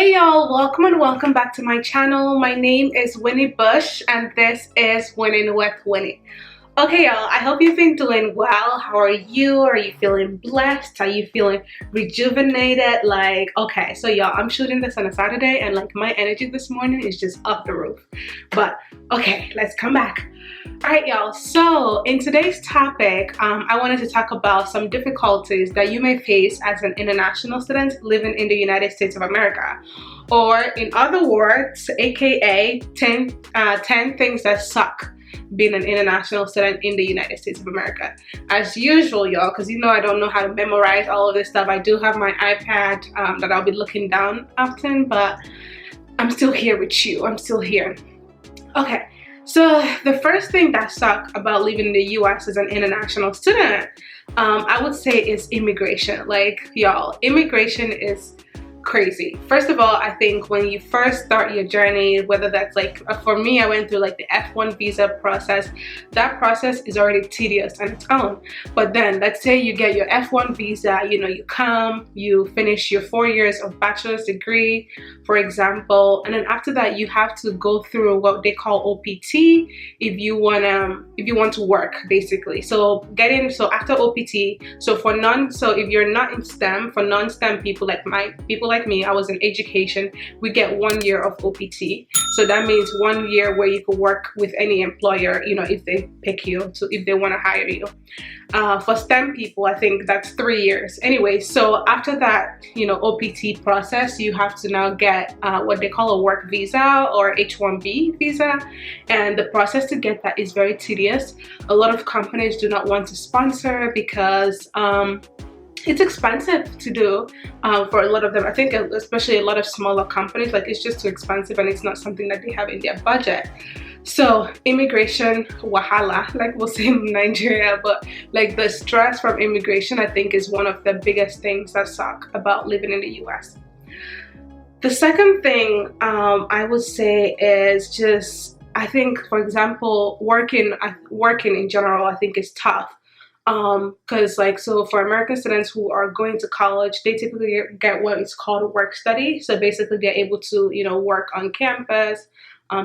Hey y'all, welcome and welcome back to my channel. My name is Winnie Bush and this is Winning with Winnie. Okay y'all, I hope you've been doing well. How are you? Are you feeling blessed? Are you feeling rejuvenated? Okay, so y'all, I'm shooting this on a Saturday and my energy this morning is just off the roof. But okay, let's come back. Alright y'all, so in today's topic, I wanted to talk about some difficulties that you may face as an international student living in the United States of America. Or in other words, aka 10 things that suck being an international student in the United States of America. As usual y'all, because you know I don't know how to memorize all of this stuff. I do have my iPad that I'll be looking down often, but I'm still here with you. I'm still here. Okay. So the first thing that sucks about living in the US as an international student, I would say is immigration. Y'all, immigration is crazy. First of all, I think when you first start your journey, whether that's for me, I went through the F1 visa process. That process is already tedious on its own. But then let's say you get your F1 visa, you come, you finish your 4 years of bachelor's degree, for example, and then after that you have to go through what they call OPT if you want to work, basically. So after OPT, so if you're not in STEM, for non-STEM people like me, I was in education, we get 1 year of OPT. So that means 1 year where you could work with any employer, if they pick you, if they want to hire you. For STEM people, I think that's 3 years. Anyway, so after that, OPT process, you have to now get what they call a work visa or H-1B visa. And the process to get that is very tedious. A lot of companies do not want to sponsor because it's expensive to do for a lot of them. I think especially a lot of smaller companies, it's just too expensive and it's not something that they have in their budget. So immigration wahala, we'll say in Nigeria, but the stress from immigration, I think, is one of the biggest things that suck about living in the US. The second thing I would say is just, I think, for example, working in general, I think is tough. Because so for American students who are going to college, they typically get what is called a work study. So basically they're able to, work on campus,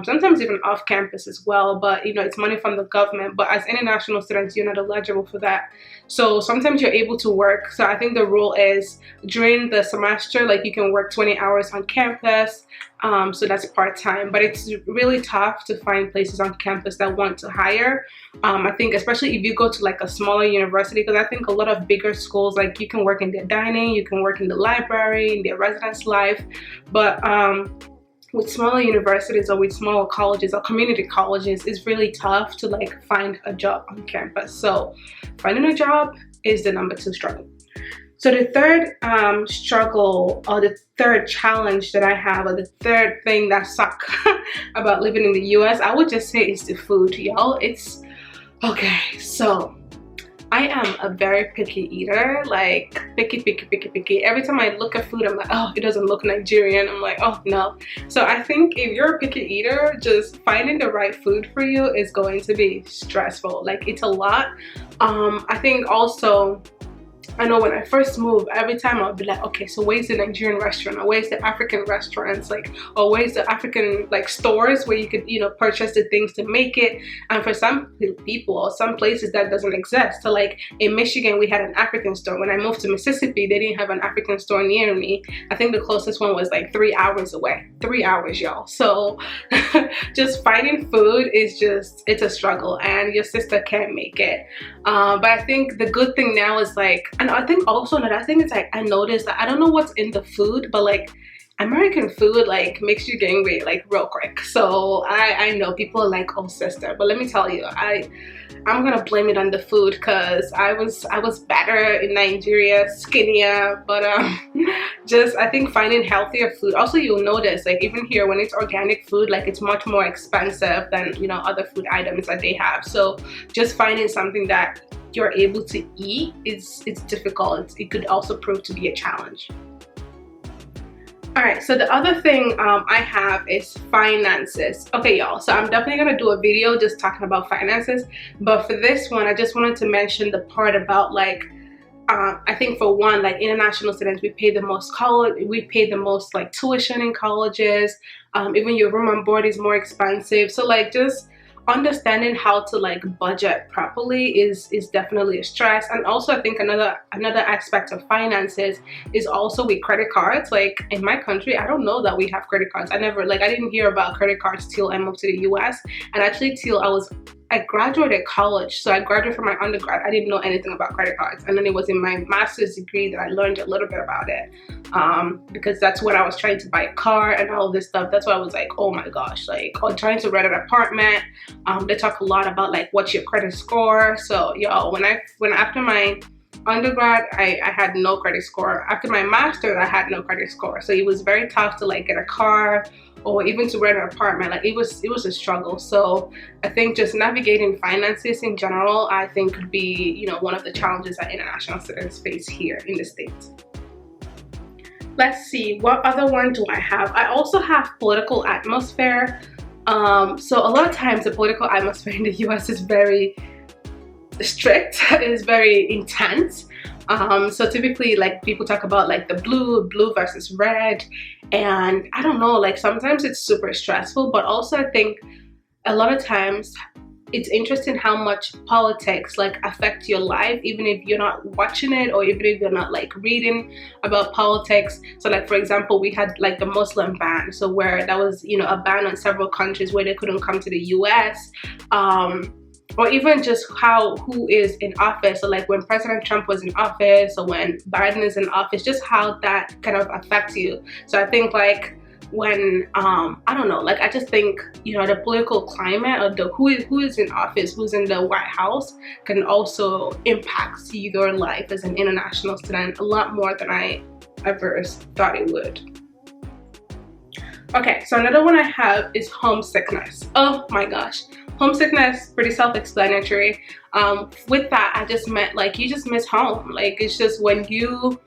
sometimes even off campus as well, but it's money from the government. But as international students, you're not eligible for that. So sometimes you're able to work. So I think the rule is during the semester, you can work 20 hours on campus. So that's part-time, but it's really tough to find places on campus that want to hire. I think especially if you go to a smaller university, because I think a lot of bigger schools, you can work in their dining, you can work in the library, in their residence life, but with smaller universities or with smaller colleges or community colleges, it's really tough to find a job on campus. So finding a job is the number 2 struggle. So the third struggle, or the third challenge that I have, or the third thing that sucks about living in the US, I would just say is the food, y'all. It's okay. So I am a very picky eater, picky. Every time I look at food, I'm like, oh, it doesn't look Nigerian. I'm like, oh no. So I think if you're a picky eater, just finding the right food for you is going to be stressful. It's a lot. I think also, I know when I first moved, every time I'll be like, okay, so where's the Nigerian restaurant, or where's the African restaurants, or where's the African stores where you could purchase the things to make it. And for some people or some places that doesn't exist. So in Michigan, we had an African store. When I moved to Mississippi, they didn't have an African store near me. I think the closest one was 3 hours away. 3 hours, y'all. So just finding food is it's a struggle, and your sister can't make it. But I think the good thing now is and I think also another thing is I noticed that I don't know what's in the food, but American food makes you gain weight real quick. So I know people are like, oh sister, but let me tell you, I'm gonna blame it on the food, because I was better in Nigeria, skinnier, but just I think finding healthier food. Also, you'll notice even here when it's organic food, it's much more expensive than other food items that they have. So just finding something that you're able to eat it's difficult. It could also prove to be a challenge. Alright, so the other thing I have is finances. Okay, y'all, so I'm definitely going to do a video just talking about finances. But for this one, I just wanted to mention the part about I think for one, like international students, we pay the most like tuition in colleges. Even your room and board is more expensive. So like just understanding how to like budget properly is definitely a stress. And also I think another aspect of finances is also with credit cards. Like in my country, I don't know that we have credit cards. I didn't hear about credit cards till I moved to the US, and actually till I graduated college. So I graduated from my undergrad, I didn't know anything about credit cards, and then it was in my master's degree that I learned a little bit about it, because that's when I was trying to buy a car and all this stuff. That's why I was like, oh my gosh, like, or trying to rent an apartment. They talk a lot about like what's your credit score. So yo, when after my undergrad, I had no credit score. After my master's, I had no credit score, so it was very tough to like get a car or even to rent an apartment. Like it was a struggle. So I think just navigating finances in general, I think could be, you know, one of the challenges that international students face here in the States. Let's see, what other one do I have? I also have political atmosphere. So a lot of times the political atmosphere in the US is very strict, is very intense. So typically like people talk about like the blue versus red, and I don't know, like sometimes it's super stressful, but also I think a lot of times it's interesting how much politics like affect your life, even if you're not watching it or even if you're not like reading about politics. So like for example, we had like the Muslim ban, so where that was, you know, a ban on several countries where they couldn't come to the US. Or even just who is in office. So like when President Trump was in office or when Biden is in office, just how that kind of affects you. So I think like when I don't know, like I just think, you know, the political climate or the who is in office, who's in the White House, can also impact your life as an international student a lot more than I ever thought it would. Okay, so another one I have is homesickness. Oh my gosh. Homesickness, pretty self-explanatory. With that, I just meant like you just miss home. Like it's just when you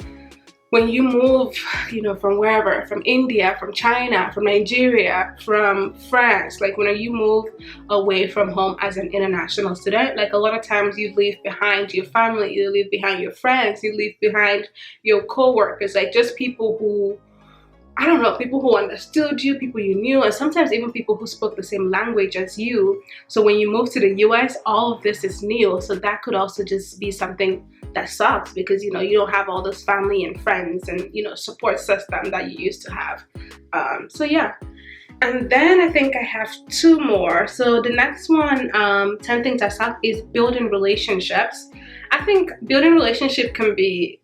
move, you know, from wherever, from India, from China, from Nigeria, from France, like when you move away from home as an international student, like a lot of times you leave behind your family, you leave behind your friends, you leave behind your co-workers, like just people who, I don't know, people who understood you, people you knew, and sometimes even people who spoke the same language as you. So when you move to the US, all of this is new. So that could also just be something that sucks because, you know, you don't have all this family and friends and, you know, support system that you used to have. So yeah. And then I think I have two more. So the next one, 10 things that suck, is building relationships. I think building relationship could be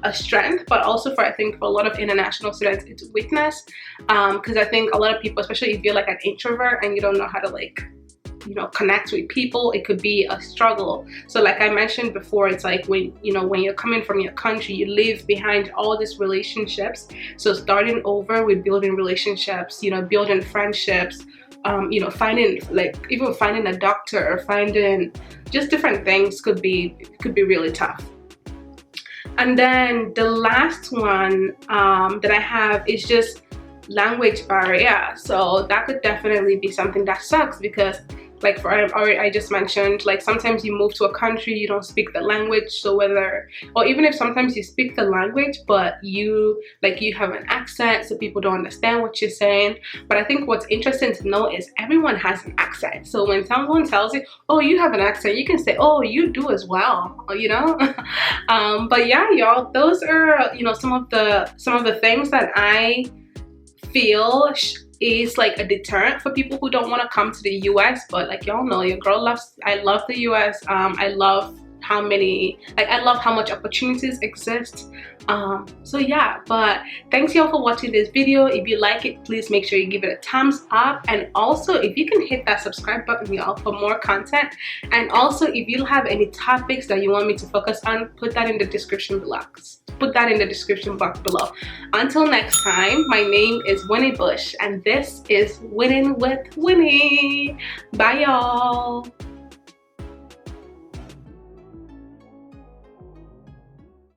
a strength, but also I think for a lot of international students, it's a weakness. Because I think a lot of people, especially if you're like an introvert and you don't know how to like, you know, connect with people, it could be a struggle. So like I mentioned before, it's like when you're coming from your country, you leave behind all these relationships. So starting over with building relationships, you know, building friendships, you know, finding a doctor or finding just different things could be really tough. And then the last one that I have is just language barrier. So that could definitely be something that sucks because like I just mentioned, like sometimes you move to a country, you don't speak the language, so or even if sometimes you speak the language but you have an accent, so people don't understand what you're saying. But I think what's interesting to know is everyone has an accent. So when someone tells you, oh, you have an accent, you can say, oh, you do as well, you know. But yeah, y'all, those are, you know, some of the things that I feel is like a deterrent for people who don't want to come to the US. But like y'all know, your girl I love the US. I love how much opportunities exist. So yeah, but thanks y'all for watching this video. If you like it, please make sure you give it a thumbs up, and also if you can hit that subscribe button, y'all, for more content. And also if you have any topics that you want me to focus on, put that in the description box below. Until next time, my name is Winnie Bush and this is Winning with Winnie. Bye y'all.